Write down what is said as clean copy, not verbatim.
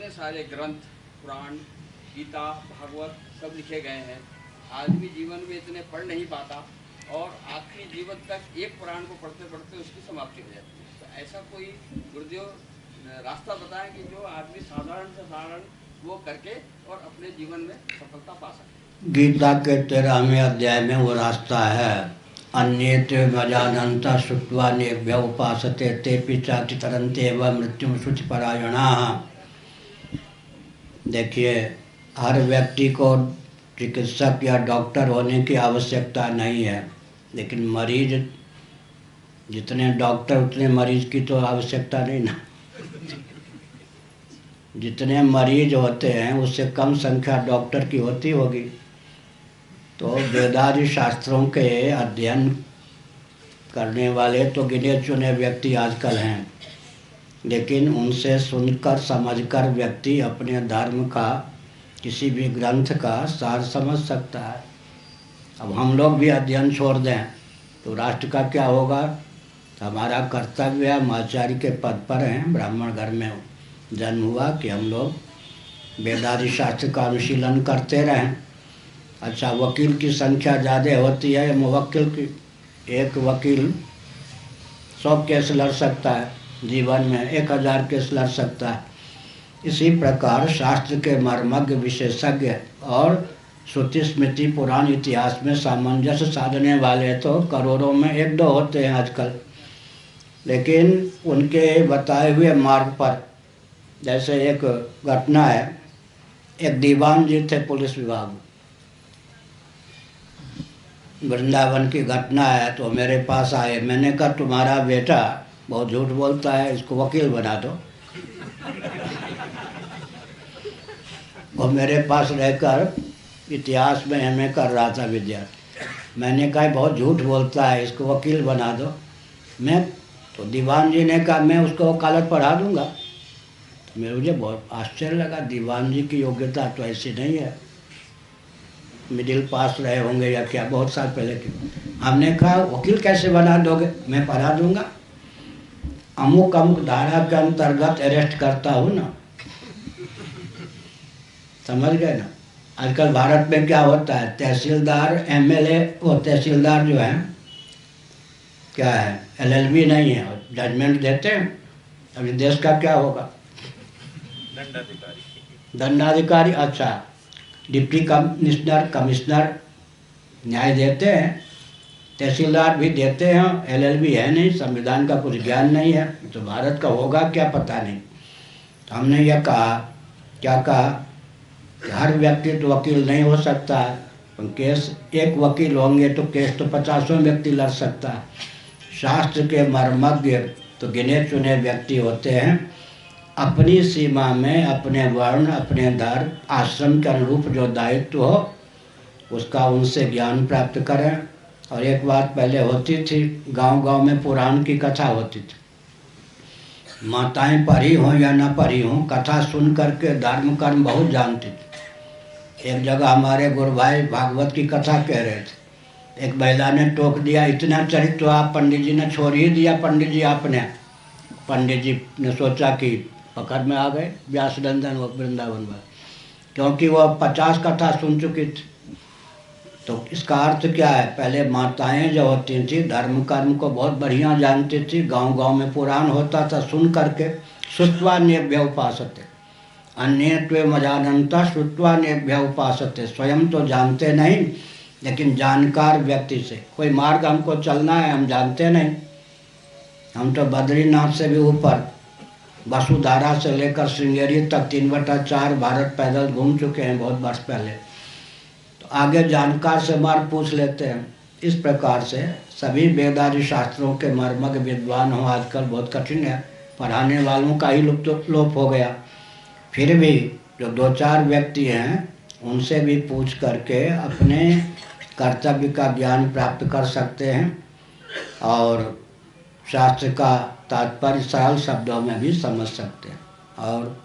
इतने सारे ग्रंथ, पुराण, गीता, भागवत सब लिखे गए हैं। आदमी जीवन में इतने पढ़ नहीं पाता और आखिरी जीवन तक एक पुराण को पढ़ते पढ़ते उसकी समाप्ति हो जाती है। तो ऐसा कोई गुरुदेव रास्ता बताएं कि जो आदमी साधारण से साधारण वो करके और अपने जीवन में सफलता पा सके। गीता के 13वें अध्याय में वो रास्ता है, अन्येते मजानन्ता श्रुत्वा नेभ्य उपासते तेपि चाति तरन्ते व मृत्युं श्रुतिपरायणाः। देखिए, हर व्यक्ति को चिकित्सक या डॉक्टर होने की आवश्यकता नहीं है, लेकिन मरीज जितने डॉक्टर उतने मरीज की तो आवश्यकता नहीं ना। जितने मरीज होते हैं उससे कम संख्या डॉक्टर की होती होगी। तो वेदादि शास्त्रों के अध्ययन करने वाले तो गिने चुने व्यक्ति आजकल हैं, लेकिन उनसे सुनकर समझकर व्यक्ति अपने धर्म का किसी भी ग्रंथ का सार समझ सकता है। अब हम लोग भी अध्ययन छोड़ दें तो राष्ट्र का क्या होगा। हमारा कर्तव्य, हम आचार्य के पद पर हैं, ब्राह्मण घर में जन्म हुआ कि हम लोग वेदादि शास्त्र का अनुशीलन करते रहें। अच्छा, वकील की संख्या ज़्यादा होती है, मुवक्किल की, एक वकील 100 केस लड़ सकता है, जीवन में 1000 केस लड़ सकता है। इसी प्रकार शास्त्र के मर्मज्ञ, विशेषज्ञ और श्रुति स्मृति पुराण इतिहास में सामंजस्य साधने वाले तो करोड़ों में 1-2 होते हैं आजकल। लेकिन उनके बताए हुए मार्ग पर, जैसे एक घटना है, एक दीवान जी थे पुलिस विभाग, वृंदावन की घटना है, तो मेरे पास आए। मैंने कहा तुम्हारा बेटा बहुत झूठ बोलता है, इसको वकील बना दो। वो मेरे पास रहकर इतिहास में एमए कर रहा था विद्यार्थी। मैंने कहा बहुत झूठ बोलता है, इसको वकील बना दो। मैं तो दीवान जी ने कहा मैं उसको वकालत पढ़ा दूंगा। तो मुझे बहुत आश्चर्य लगा, दीवान जी की योग्यता तो ऐसी नहीं है, मिडिल पास रहे होंगे या क्या, बहुत साल पहले की। हमने कहा वकील कैसे बना दोगे, मैं पढ़ा दूंगा, अमुक अमुक धारा के अंतर्गत अरेस्ट करता हूँ ना। समझ गए ना। आजकल भारत में क्या होता है, तहसीलदार एमएलए, वो तहसीलदार जो है क्या है, एलएलबी नहीं है, जजमेंट देते हैं। अभी देश का क्या होगा, दंडाधिकारी। अच्छा, डिप्टी कमिश्नर, कमिश्नर न्याय देते हैं, तहसीलदार भी देते हैं। एलएलबी है नहीं, संविधान का कुछ ज्ञान नहीं है, तो भारत का होगा क्या पता नहीं। तो हमने यह कहा, क्या कहा कि हर व्यक्ति तो वकील नहीं हो सकता है, केस एक वकील होंगे तो केस तो 50 व्यक्ति लड़ सकता है। शास्त्र के मर्मज्ञ तो गिने चुने व्यक्ति होते हैं, अपनी सीमा में अपने वर्ण, अपने धर्म, आश्रम के अनुरूप जो दायित्व हो उसका उनसे ज्ञान प्राप्त करें। और एक बात पहले होती थी, गांव-गांव में पुराण की कथा होती थी। माताएं पढ़ी हों या ना पढ़ी हों, कथा सुन करके धर्म कर्म बहुत जानती थी। एक जगह हमारे गुरु भाई भागवत की कथा कह रहे थे, एक महिला ने टोक दिया, इतना चरित्र तो आप पंडित जी ने छोड़ ही दिया, पंडित जी आपने। पंडित जी ने सोचा कि पकड़ में आ गए व्यासनंदन वृंदावन में, क्योंकि वो 50 कथा सुन चुकी थी। तो इसका अर्थ क्या है, पहले माताएं जो होती थी धर्म कर्म को बहुत बढ़िया जानती थी। गांव-गांव में पुराण होता था, सुन करके श्रुत्वा नेभ्य उपासते, अन्यत्वे मजानन्ता श्रुत्वा नेभ्य उपासते। स्वयं तो जानते नहीं, लेकिन जानकार व्यक्ति से, कोई मार्ग हमको चलना है, हम जानते नहीं। हम तो बद्रीनाथ से भी ऊपर, वसुधारा से लेकर श्रृंगेरी तक 3/4 भारत पैदल घूम चुके हैं बहुत वर्ष पहले। तो आगे जानकार से मार्ग पूछ लेते हैं। इस प्रकार से सभी वेदादि शास्त्रों के मर्मज्ञ विद्वान हो आजकल बहुत कठिन है, पढ़ाने वालों का ही लोप हो गया। फिर भी जो 2-4 व्यक्ति हैं उनसे भी पूछ करके अपने कर्तव्य का ज्ञान प्राप्त कर सकते हैं और शास्त्र का तात्पर्य सरल शब्दों में भी समझ सकते हैं। और